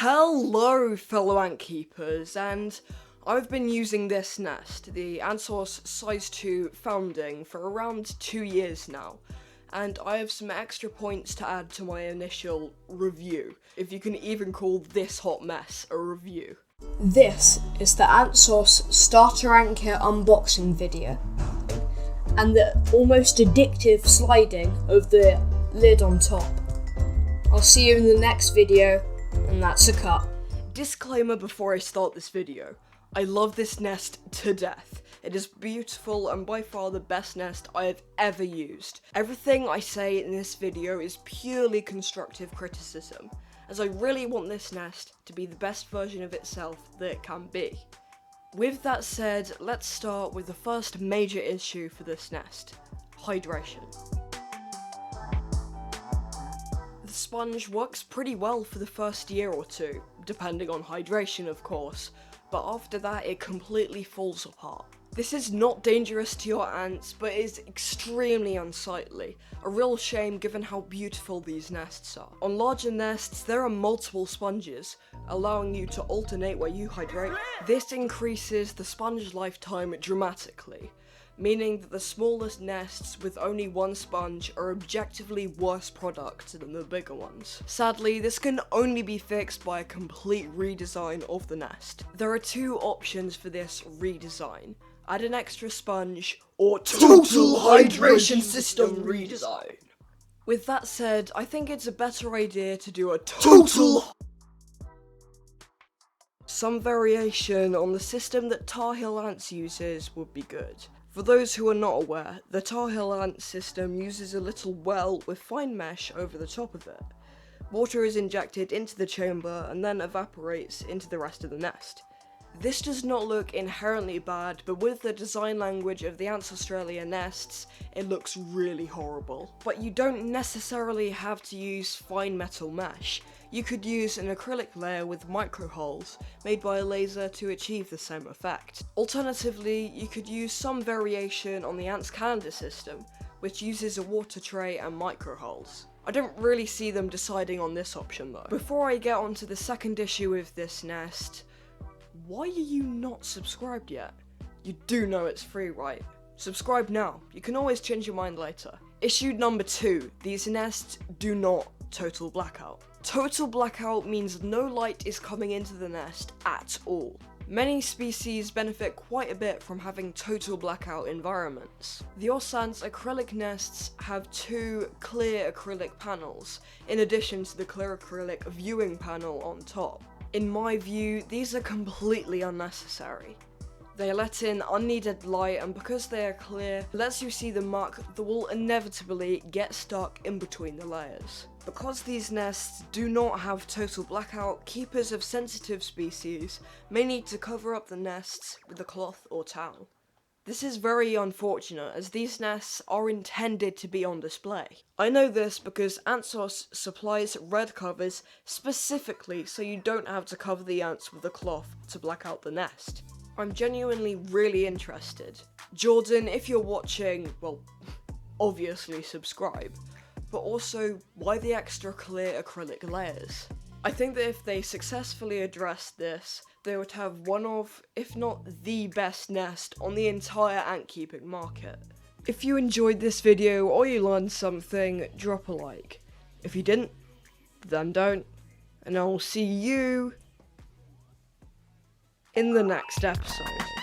Hello fellow ant keepers, and I've been using this nest, the AntsAus size 2 founding, for around 2 years now, and I have some extra points to add to my initial review, if you can even call this hot mess a review. This is the AntsAus starter ant kit unboxing video, and the almost addictive sliding of the lid on top. I'll see you in the next video, and that's a cut. Disclaimer before I start this video, I love this nest to death. It is beautiful and by far the best nest I have ever used. Everything I say in this video is purely constructive criticism, as I really want this nest to be the best version of itself that it can be. With that said, let's start with the first major issue for this nest: hydration. The sponge works pretty well for the first year or two, depending on hydration of course, but after that it completely falls apart. This is not dangerous to your ants, but is extremely unsightly, a real shame given how beautiful these nests are. On larger nests there are multiple sponges, allowing you to alternate where you hydrate. This increases the sponge lifetime dramatically, meaning that the smallest nests with only one sponge are objectively worse products than the bigger ones. Sadly, this can only be fixed by a complete redesign of the nest. There are two options for this redesign: add an extra sponge, or total hydration system redesign. With that said, I think it's a better idea to do a total some variation on the system that Tar Heel Ants uses would be good. For those who are not aware, the Tar Heel Ant system uses a little well with fine mesh over the top of it. Water is injected into the chamber and then evaporates into the rest of the nest. This does not look inherently bad, but with the design language of the Ants Australia nests, it looks really horrible. But you don't necessarily have to use fine metal mesh. You could use an acrylic layer with micro holes made by a laser to achieve the same effect. Alternatively, you could use some variation on the Ants calendar system, which uses a water tray and micro holes. I don't really see them deciding on this option though. Before I get on to the second issue with this nest, why are you not subscribed yet? You do know it's free, right? Subscribe now, you can always change your mind later. Issue number 2, these nests do not total blackout. Total blackout means no light is coming into the nest at all. Many species benefit quite a bit from having total blackout environments. The Ants acrylic nests have 2 clear acrylic panels, in addition to the clear acrylic viewing panel on top. In my view, these are completely unnecessary. They let in unneeded light, and because they are clear, it lets you see the muck that will inevitably get stuck in between the layers. Because these nests do not have total blackout, keepers of sensitive species may need to cover up the nests with a cloth or towel. This is very unfortunate, as these nests are intended to be on display. I know this because AntsAus supplies red covers specifically so you don't have to cover the ants with a cloth to black out the nest. I'm genuinely really interested. Jordan, if you're watching, well, obviously subscribe, but also, why the extra clear acrylic layers? I think that if they successfully addressed this, they would have one of, if not the best nest on the entire ant keeping market. If you enjoyed this video or you learned something, drop a like. If you didn't, then don't, and I will see you in the next episode.